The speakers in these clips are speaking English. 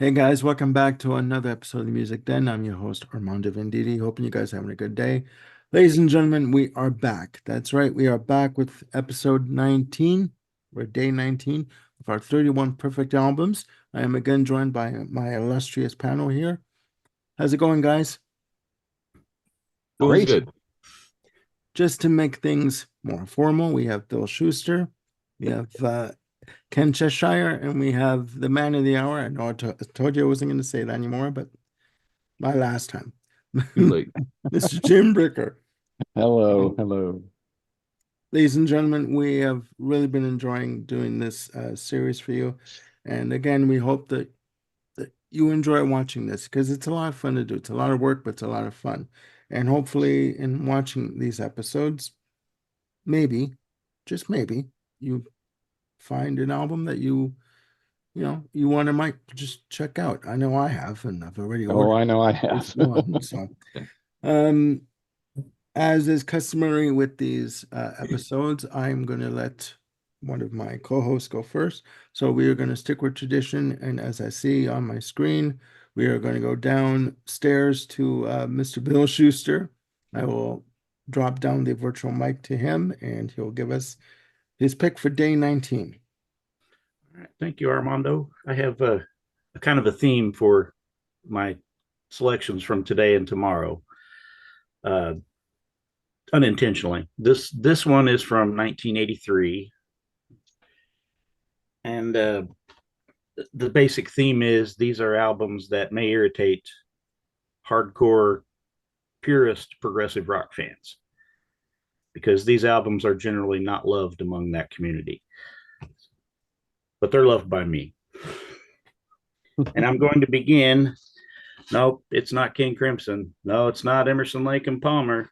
Hey guys, welcome back to another episode of the Music Den. I'm your host Armando Venditti. Hoping you guys are having a good day. Ladies and gentlemen, we are back. That's right, we are back with episode 19. We're day 19 of our 31 perfect albums. I am again joined by my illustrious panel here. How's it going, guys? Going Great. good. Just to make things more formal, we have Bill Schuster, we have Ken Cheshire, and we have the man of the hour. I know I told you I wasn't going to say that anymore, but my last time. Too late. Mr. Jim Bricker. Hello, Oh, hello. ladies and gentlemen, we have really been enjoying doing this series for you. And again, we hope that you enjoy watching this because it's a lot of fun to do. It's a lot of work, but it's a lot of fun. And hopefully, in watching these episodes, maybe, just maybe, you find an album that you want to might just check out. I know I have, and I've already Oh, ordered I know I at have. least one. So, um, as is customary with these episodes, I'm going to let one of my co-hosts go first. So we are going to stick with tradition, and as I see on my screen, we are going to go downstairs to Mr. Bill Schuster. I will drop down the virtual mic to him, and he'll give us his pick for day 19. All right, thank you, Armando. I have a kind of a theme for my selections from today and tomorrow. Uh, Unintentionally, this one is from 1983, and the basic theme is these are albums that may irritate hardcore purist progressive rock fans because these albums are generally not loved among that community, but they're loved by me. And I'm going to begin. Nope, it's not King Crimson. No, it's not Emerson, Lake and Palmer.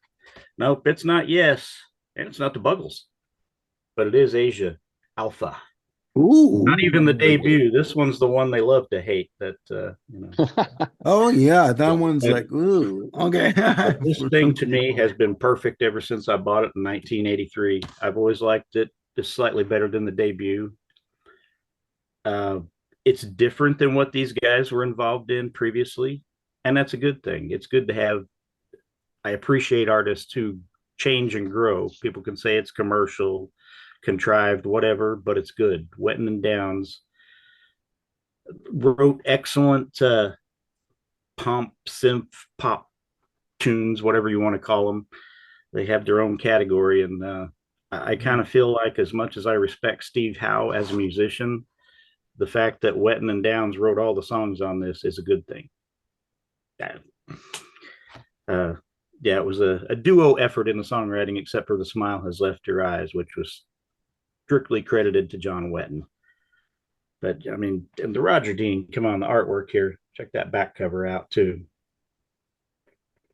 Nope, it's not Yes, and it's not the Buggles, but it is Asia Alpha. Ooh. Not even the debut. This one's the one they love to hate. Oh yeah, that Yeah. one's like, ooh, okay. But this For thing some to me people. has been perfect ever since I bought it in 1983. I've always liked it just slightly better than the debut. Uh, it's different than what these guys were involved in previously, and that's a good thing. It's good to have. I appreciate artists who change and grow. People can say it's commercial, contrived, whatever, but it's good. Wetton and Downs wrote excellent pomp, synth, pop tunes, whatever you want to call them. They have their own category, and I kind of feel like, as much as I respect Steve Howe as a musician, the fact that Wetton and Downs wrote all the songs on this is a good thing. Uh, yeah, it was a duo effort in the songwriting, except for The Smile Has Left Your Eyes, which was strictly credited to John Wetton. But I mean, and the Roger Dean, come on, the artwork here, check that back cover out too.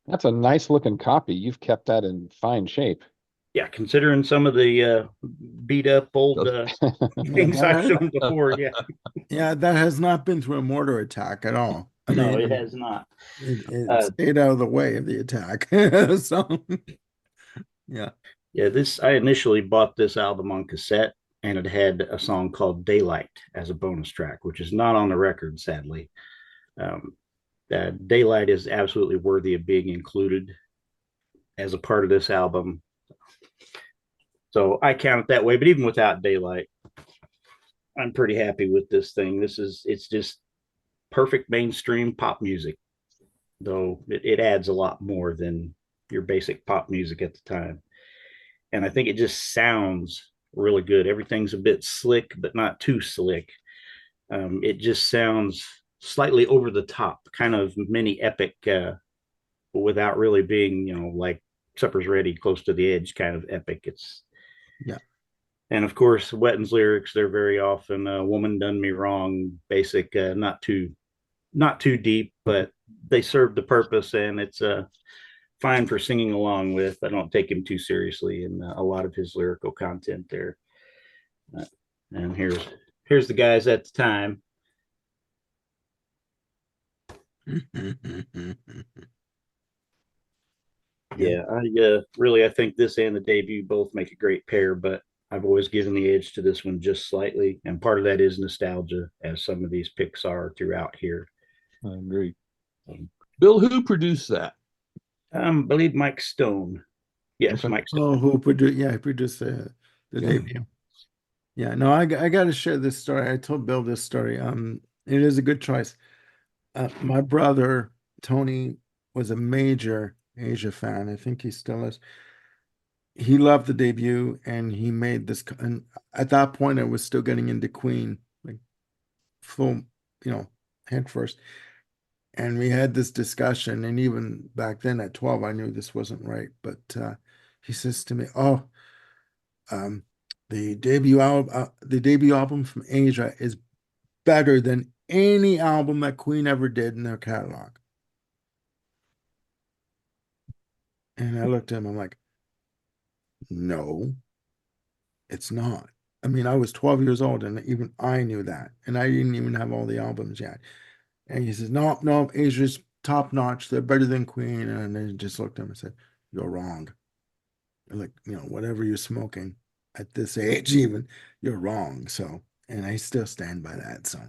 That's a nice looking copy. You've kept that in fine shape. Yeah, considering some of the beat up old things I've shown before, yeah. Yeah, that has not been through a mortar attack at all. I No, mean, it has not. it Uh, stayed out of the way of the attack. So, yeah. yeah, this I initially bought this album on cassette, and it had a song called Daylight as a bonus track, which is not on the record, sadly. Um, Daylight is absolutely worthy of being included as a part of this album. So I count it that way. But even without Daylight, I'm pretty happy with this thing. It's just perfect mainstream pop music, though it adds a lot more than your basic pop music at the time. And I think it just sounds really good. Everything's a bit slick, but not too slick. It just sounds slightly over the top, kind of mini epic, without really being, like Supper's Ready, close to the edge kind of epic. It's Yeah. And of course, Wetton's lyrics, they're very often "woman done me wrong," basic, not too deep, but they serve the purpose, and it's fine for singing along with. I don't take him too seriously in a lot of his lyrical content there. Uh, and here's the guys at the time. Yeah. Yeah, I think this and the debut both make a great pair, but I've always given the edge to this one just slightly, and part of that is nostalgia, as some of these picks are throughout here. I agree. Bill, who produced that? I believe Mike Stone. Yes, Okay. Mike Stone. Oh, who produced? Yeah, he produced the Yeah. debut. Yeah, no, I got to share this story. I told Bill this story. It is a good choice. My brother Tony was a major Asia fan. I think he still is. He loved the debut, and he made this. And at that point, I was still getting into Queen, like full, head first. And we had this discussion, and even back then at 12, I knew this wasn't right. But he says to me, "Oh, um, the debut album from Asia is better than any album that Queen ever did in their catalog." And I looked at him, I'm like, "No, it's not." I mean, I was 12 years old, and even I knew that, and I didn't even have all the albums yet. And he says, "No, no, Asia's top notch. They're better than Queen." And I just looked at him and said, "You're wrong. Like, whatever you're smoking at this age, even, you're wrong." So, and I still stand by that. So,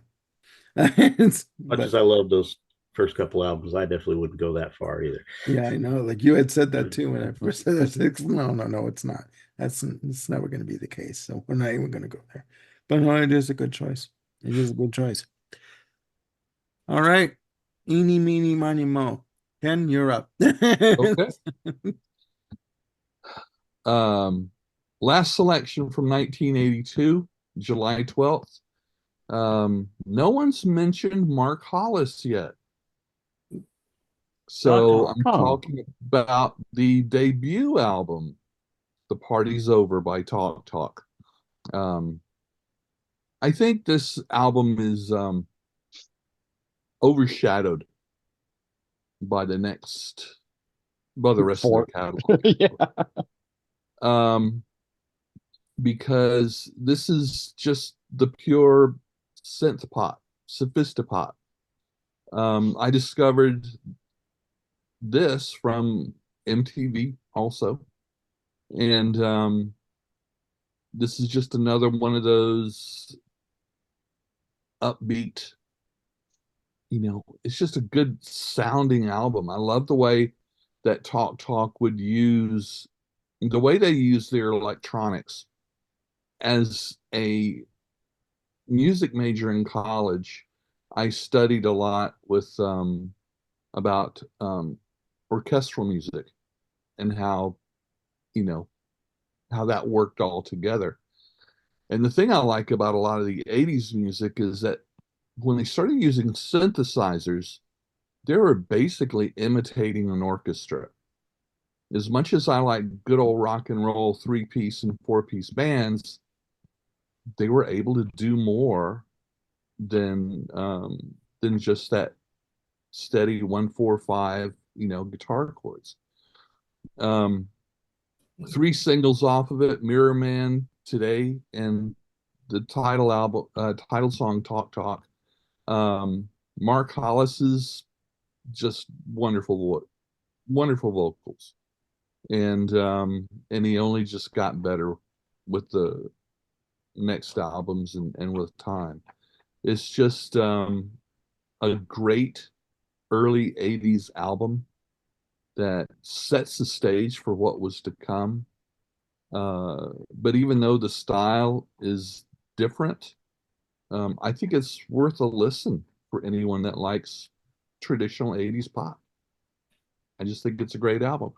Much as but I love those first couple albums, I definitely wouldn't go that far either. yeah, I know. Like you had said that too when I first said that. Like, no, no, no, it's not. It's never going to be the case. So we're not even going to go there. But no, it is a good choice. It is a good choice. All right. Eeny, meeny, miny, mo. Ken, you're up. Okay. Last selection from 1982, July 12th. No one's mentioned Mark Hollis yet. So I'm talking about the debut album, The Party's Over by Talk Talk. I think this album is overshadowed by the rest of the catalog. Yeah. Because this is just the pure synth pop, sophistopop. I discovered this from MTV also, and this is just another one of those upbeat, it's just a good sounding album. I love the way that Talk Talk would use the way they use their electronics. As a music major in college, I studied a lot with about orchestral music and how that worked all together. And the thing I like about a lot of the 80s music is that when they started using synthesizers, they were basically imitating an orchestra. As much as I like good old rock and roll 3-piece and 4-piece bands, they were able to do more than just that steady 1-4-5 guitar chords. 3 singles off of it: Mirror Man, Today, and the title song Talk Talk. Mark Hollis's just wonderful vocals, and he only just got better with the next albums and with time. It's just a great early 80s album that sets the stage for what was to come. But even though the style is different, I think it's worth a listen for anyone that likes traditional 80s pop. I just think it's a great album.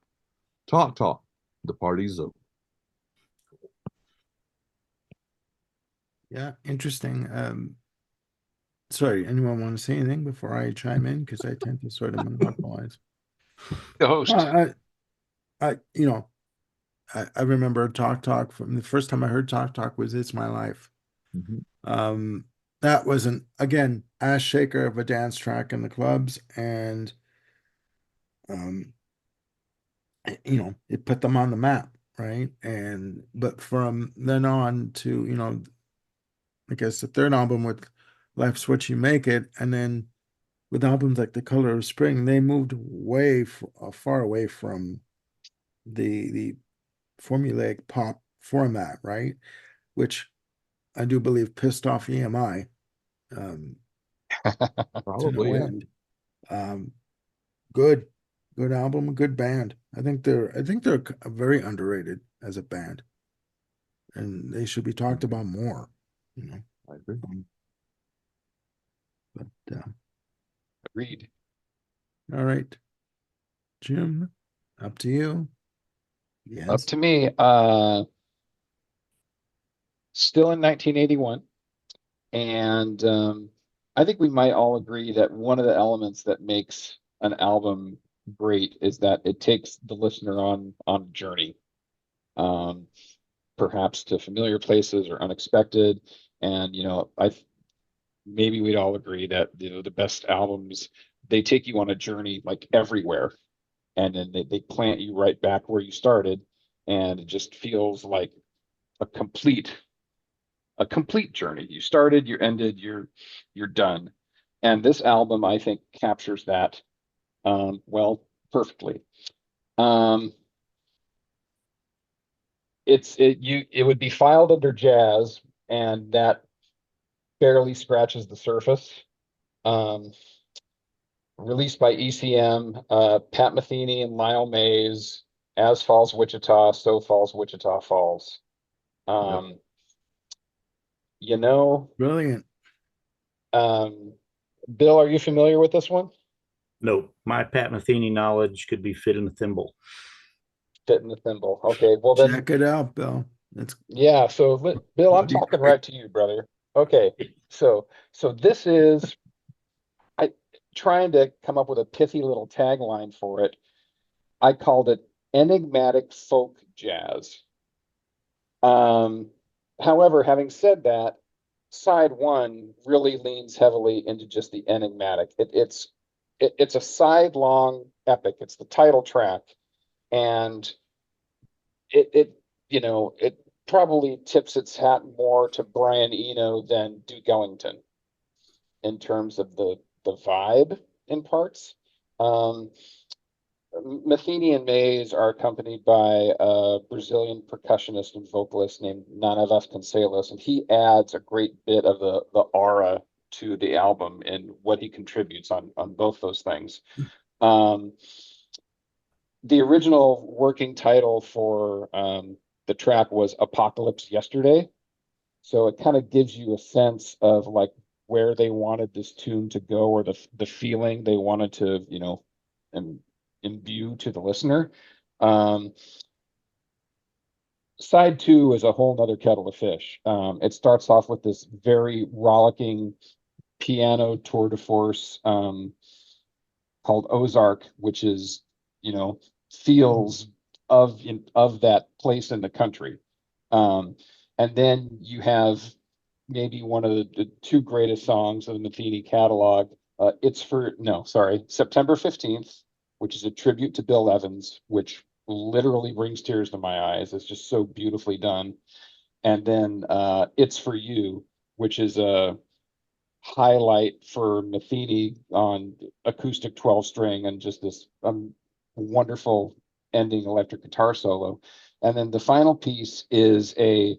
Talk Talk, The Party's Over. Yeah, interesting. Sorry, anyone want to say anything before I chime in? Because I tend to sort of monopolize. The host. I remember Talk Talk from the first time I heard Talk Talk was It's My Life. Mhm. That was again, ass shaker of a dance track in the clubs, and it put them on the map, right? But from then on to, I guess the third album with Life's What You Make It, and then with albums like The Color of Spring, they moved far away from the formulaic pop format, right? Which I do believe pissed off EMI um, to no Probably, yeah. end. Good, good album, good band. I think they're very underrated as a band, and they should be talked about more. You know, I agree. but Agreed. all right, Jim, up to you. Up Yes. to me. Still in 1981. And I think we might all agree that one of the elements that makes an album great is that it takes the listener on a journey, um, perhaps to familiar places or unexpected. And maybe we'd all agree that the best albums, they take you on a journey like everywhere, and then they plant you right back where you started, and it just feels like a complete journey. You started, you ended, you're done. And this album, I think, captures that well, perfectly. Um, it would be filed under jazz, and that barely scratches the surface. Um, Released by ECM, Pat Metheny and Lyle Mays, As Falls Wichita, So Falls Wichita Falls. Um, you know, Brilliant. Bill, are you familiar with this one? No, my Pat Metheny knowledge could be fit in a thimble. Fit in the thimble. Okay, well then, Check it out, Bill. That's yeah. So Bill, I'm bloody talking great. right to you, brother. Okay, so this is I trying to come up with a pithy little tagline for it. I called it enigmatic folk jazz. Um, However, having said that, side one really leans heavily into just the enigmatic. It's a side-long epic. It's the title track, and it probably tips its hat more to Brian Eno than Duke Ellington in terms of the vibe in parts. Um, Metheny and Mays are accompanied by a Brazilian percussionist and vocalist named Nana Vasconcelos, and he adds a great bit of the aura to the album and what he contributes on both those things. Um, the original working title for the track was Apocalypse Yesterday. So it kind of gives you a sense of like where they wanted this tune to go, or the feeling they wanted to, imbue to the listener. Um, Side two is a whole nother kettle of fish. It starts off with this very rollicking piano tour de force called Ozark, which is, feels of that place in the country. And then you have maybe one of the two greatest songs of the Metheny catalog. September 15th, which is a tribute to Bill Evans, which literally brings tears to my eyes. It's just so beautifully done. And then It's For You, which is a highlight for Metheny on acoustic 12 string and just this wonderful ending electric guitar solo. And then the final piece is a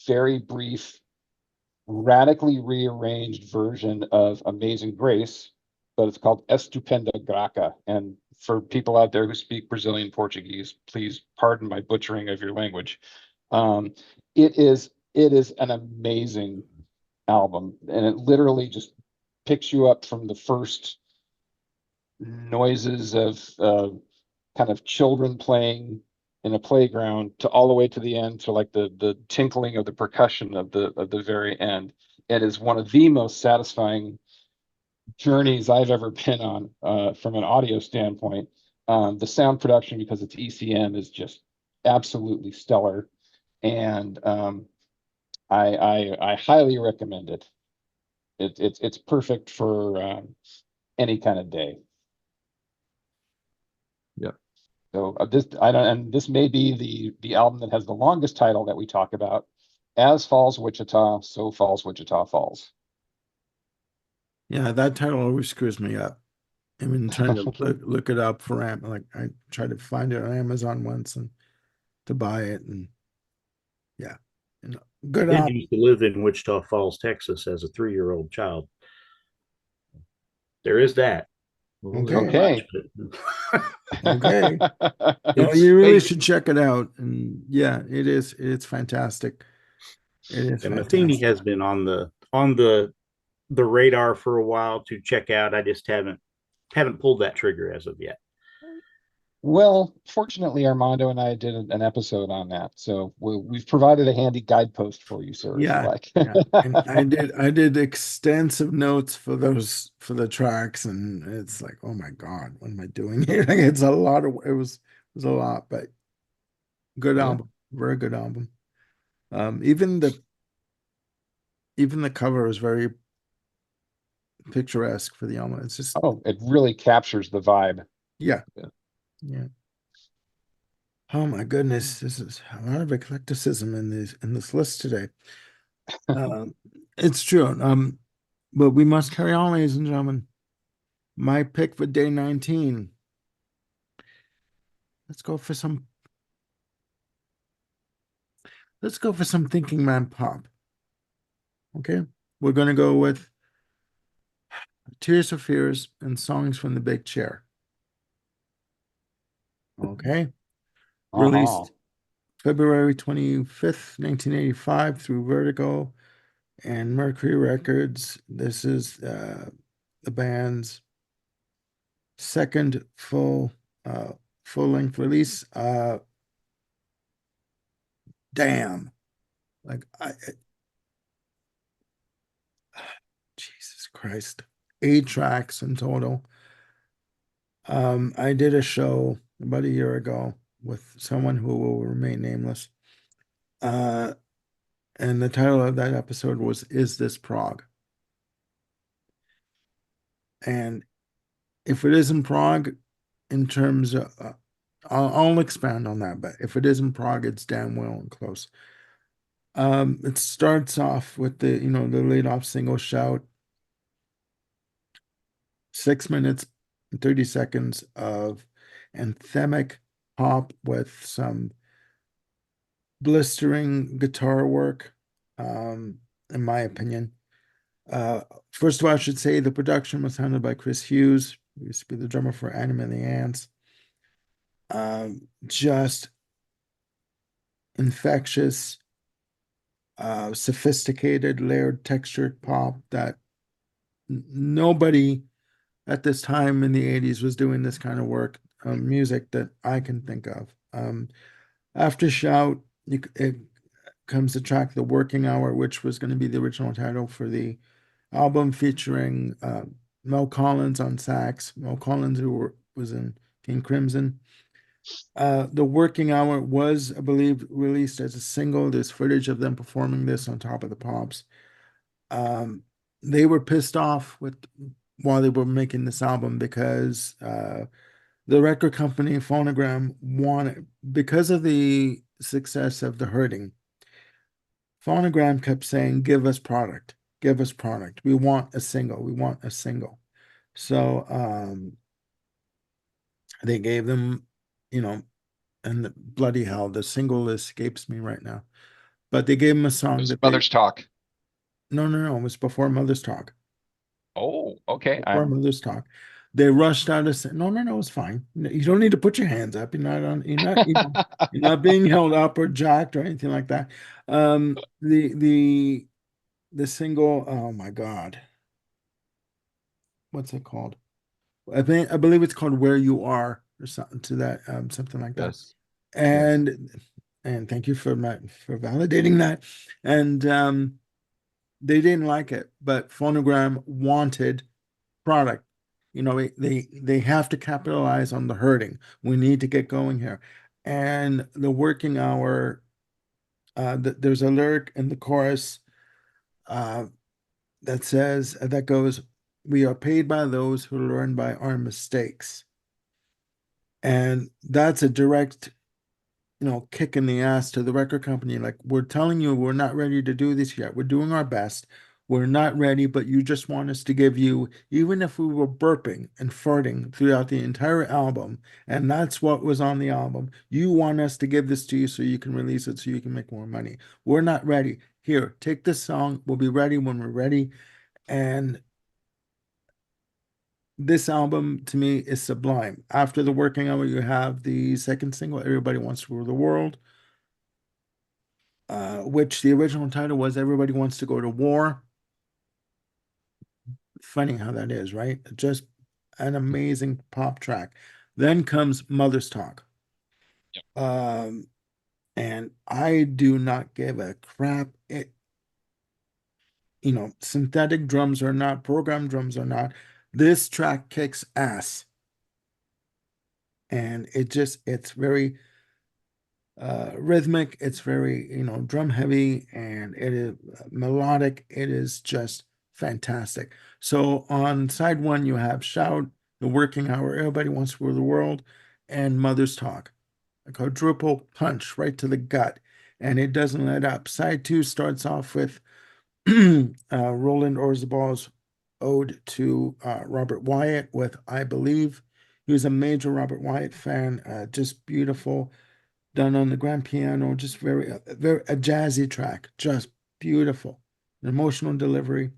very brief, radically rearranged version of Amazing Grace, but it's called Estupenda Graca. And for people out there who speak Brazilian Portuguese, please pardon my butchering of your language. It is an amazing album, and it literally just picks you up from the first noises of kind of children playing in a playground to all the way to the end, to like the tinkling of the percussion of the very end. It is one of the most satisfying journeys I've ever been on from an audio standpoint. The sound production, because it's ECM, is just absolutely stellar, and I highly recommend it. It's perfect for any kind of day. Yep. So this may be the album that has the longest title that we talk about. As Falls Wichita, So Falls Wichita Falls. Yeah, that title always screws me up. I've been trying to look it up for like I tried to find it on Amazon once and to buy it, and You know, good Did album. used to live in Wichita Falls, Texas, as a 3-year-old child. There is that. Well, there Okay. you Okay. Okay. No, It's- you really hey, should check it out. And yeah, it is. It's fantastic. It is And Matheny fantastic. has been on the radar for a while to check out. I just haven't pulled that trigger as of yet. Well, fortunately, Armando and I did an episode on that, so we've provided a handy guidepost for you, sir, if you Yeah, like. yeah. And I did extensive notes for the tracks, and it's like, oh my God, what am I doing here? Like, it's a lot of it was a lot, but good Yeah. album, very good album. Even the cover is very picturesque for the album. It's just Oh, it really captures the vibe. yeah, Yeah. yeah. Oh my goodness, this is a lot of eclecticism in this list today. Um, it's true. But we must carry on, ladies and gentlemen. My pick for day 19. Let's go for some. Let's go for some Thinking Man pop. Okay, we're gonna go with Tears for Fears and Songs from the Big Chair. Okay, Uh-huh. released February 25th, 1985 through Vertigo and Mercury Records. This is the band's second full-length release. Damn. Like Jesus Christ. 8 tracks in total. I did a show about a year ago with someone who will remain nameless. And the title of that episode was Is This Prague? And if it isn't Prague, in terms of, I'll expand on that, but if it isn't Prague, it's damn well and close. It starts off with the lead off single Shout. 6 minutes and 30 seconds of anthemic pop with some blistering guitar work, in my opinion. First of all, I should say the production was handled by Chris Hughes, who used to be the drummer for Adam and the Ants. Just infectious, sophisticated, layered, textured pop that nobody at this time in the 80s was doing this kind of work, music that I can think of. After Shout, it comes the track The Working Hour, which was going to be the original title for the album, featuring Mel Collins on sax. Mel Collins, who was in King Crimson. The Working Hour was, I believe, released as a single. There's footage of them performing this on Top of the Pops. They were pissed off while they were making this album because the record company Phonogram wanted, because of the success of The Hurting, Phonogram kept saying, give us product, give us product. We want a single. We want a single. So they gave them, and bloody hell, the single escapes me right now. But they gave them a song It was that Mother's Talk. No, it was before Mother's Talk. Oh, okay. Before Mother's Talk. They rushed out and said, no, it's fine. You don't need to put your hands up. You're not being held up or jacked or anything like that. The single, oh my God. What's it called? I believe it's called Where You Are or something to that, something like that. Yes. And thank you for validating that. And they didn't like it, but Phonogram wanted product. They have to capitalize on The Hurting. We need to get going here. And The Working Hour, there's a lyric in the chorus that goes, we are paid by those who learn by our mistakes. And that's a direct, kick in the ass to the record company. Like, we're telling you we're not ready to do this yet. We're doing our best. We're not ready, but you just want us to give you, even if we were burping and farting throughout the entire album, and that's what was on the album, you want us to give this to you so you can release it so you can make more money. We're not ready. Here, take this song. We'll be ready when we're ready. And this album to me is sublime. After the Working Hour, you have the second single, Everybody Wants to Rule the World, which the original title was Everybody Wants to Go to War. Funny how that is, right? Just an amazing pop track. Then comes Mother's Talk. And I do not give a crap. Synthetic drums or not, programmed drums or not, this track kicks ass. And it's very rhythmic, it's very, drum heavy, and it is melodic. It is just fantastic. So on side one, you have Shout, The Working Hour, Everybody Wants to Rule the World, and Mother's Talk. A quadruple punch right to the gut, and it doesn't let up. Side two starts off with Roland Orzabal's ode to Robert Wyatt with I Believe. He was a major Robert Wyatt fan, just beautiful, done on the grand piano, just very a jazzy track, just beautiful. An emotional delivery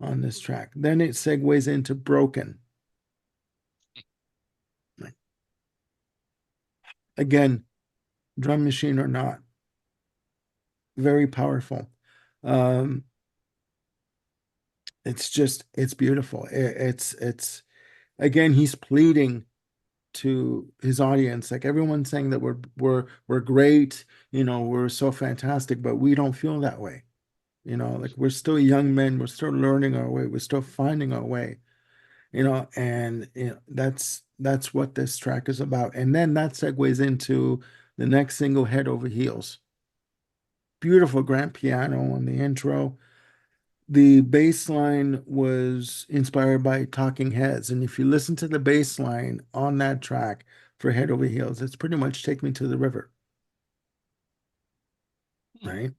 on this track. Then it segues into Broken. Again, drum machine or not, very powerful. It's beautiful. It's again, he's pleading to his audience, like everyone's saying that we're great, we're so fantastic, but we don't feel that way. Like we're still young men, we're still learning our way, we're still finding our way, and that's what this track is about. And then that segues into the next single, Head Over Heels. Beautiful grand piano on the intro. The bass line was inspired by Talking Heads. And if you listen to the bass line on that track for Head Over Heels, it's pretty much Take Me to the River. Right?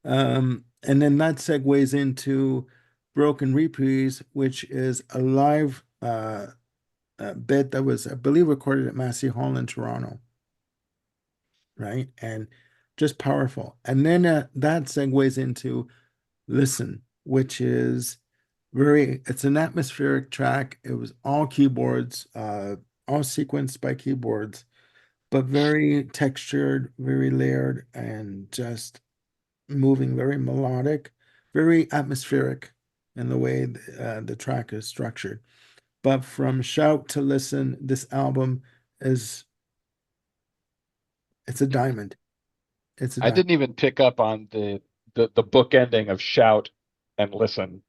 And then that segues into Broken Reprise, which is a live bit that was, I believe, recorded at Massey Hall in Toronto. Right? And just powerful. And then that segues into Listen, which is it's an atmospheric track. It was all keyboards, all sequenced by keyboards, but very textured, very layered, and just moving, very melodic, very atmospheric in the way the track is structured. But from Shout to Listen, this album it's a diamond. It's a I diamond. didn't even pick up on the book ending of Shout and Listen.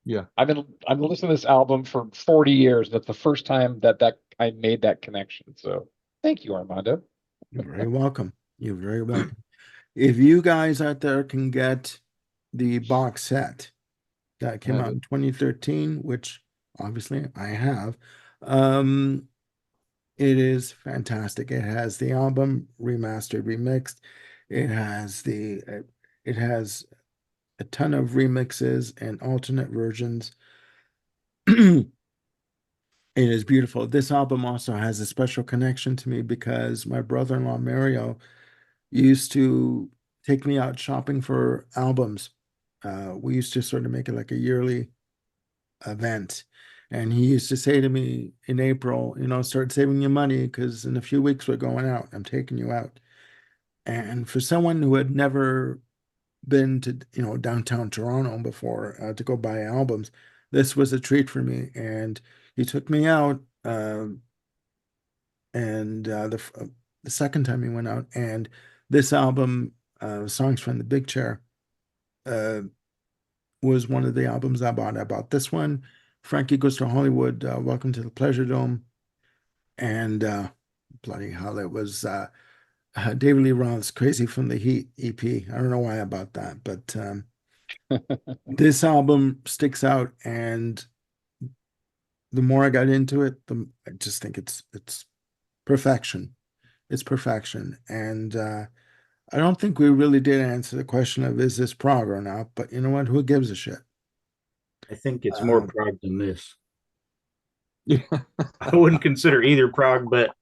Yeah. I've been listening to this album for 40 years. That's the first time that I made that connection. So thank you, Armando. You're very welcome. You're very welcome. If you guys out there can get the box set that came out in 2013, which obviously I have, it is fantastic. It has the album remastered, remixed. It has a ton of remixes and alternate versions. It is beautiful. This album also has a special connection to me because my brother-in-law Mario used to take me out shopping for albums. We used to sort of make it like a yearly event. And he used to say to me in April, start saving your money because in a few weeks we're going out. I'm taking you out. And for someone who had never been to, downtown Toronto before to go buy albums, this was a treat for me. And he took me out. And the second time he went out, and this album, Songs from the Big Chair, was one of the albums I bought. I bought this one, Frankie Goes to Hollywood, Welcome to the Pleasure Dome, and bloody hell, it was David Lee Roth's Crazy from the Heat EP. I don't know why I bought that, but this album sticks out, and the more I got into it, I just think it's perfection. It's perfection. And I don't think we really did answer the question of is this prog or not, but you know what? Who gives a shit? I think it's more Um, prog than this. Yeah. I wouldn't consider either prog, but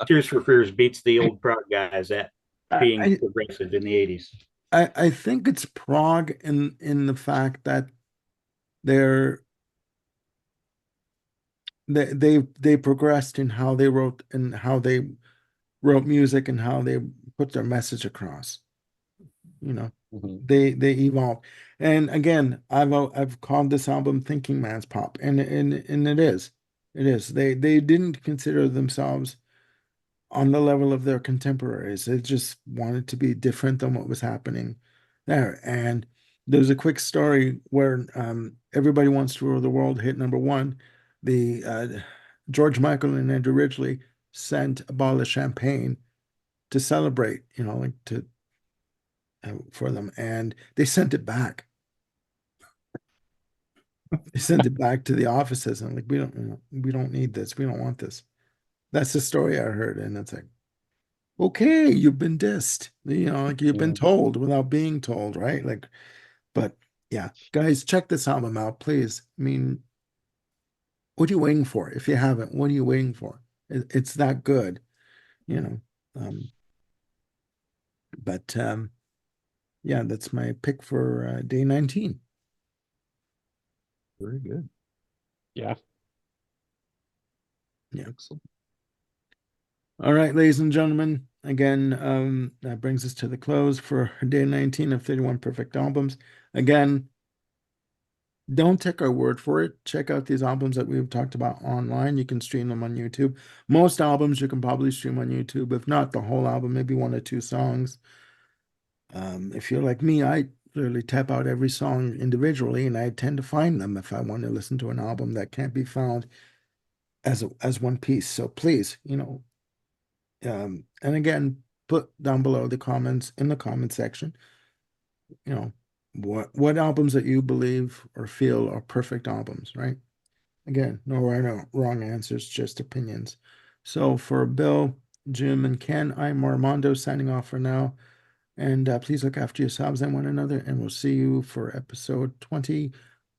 Tears for Fears beats the old prog guys at being I, progressive in the 80s. I think it's prog in the fact that they're they progressed in how they wrote and how they wrote music and how they put their message across. You know, Mhm. they evolved. And again, I've called this album Thinking Man's Pop, and it is. It is. They didn't consider themselves on the level of their contemporaries. They just wanted to be different than what was happening there. And there's a quick story where Everybody Wants to Rule the World hit number one. The George Michael and Andrew Ridgeley sent a bottle of champagne to celebrate, like to for them, and they sent it back. They sent it back to the offices, and like we don't need this. We don't want this. That's the story I heard, and it's like, okay, you've been dissed. Like you've been Yeah. told without being told, right? Like, but yeah, guys, check this album out, please. I mean, what are you waiting for? If you haven't, what are you waiting for? It's that good, you know. Um, but yeah, that's my pick for day 19. Very good. Yeah. Yeah. Excellent. All right, ladies and gentlemen, again, that brings us to the close for day 19 of 31 Perfect Albums. Again, don't take our word for it. Check out these albums that we've talked about online. You can stream them on YouTube. Most albums you can probably stream on YouTube, if not the whole album, maybe one or two songs. If you're like me, I literally tap out every song individually, and I tend to find them if I want to listen to an album that can't be found as one piece. So please, and again, put down below the comments in the comment section, what albums that you believe or feel are perfect albums, right? Again, no right or wrong answers, just opinions. So for Bill, Jim, and Ken, I'm Armando signing off for now. And please look after yourselves and one another. And we'll see you for episode 20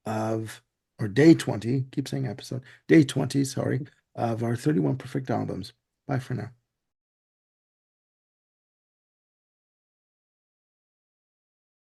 or day 20, keep saying episode, day 20, sorry, of our 31 Perfect Albums. Bye for now.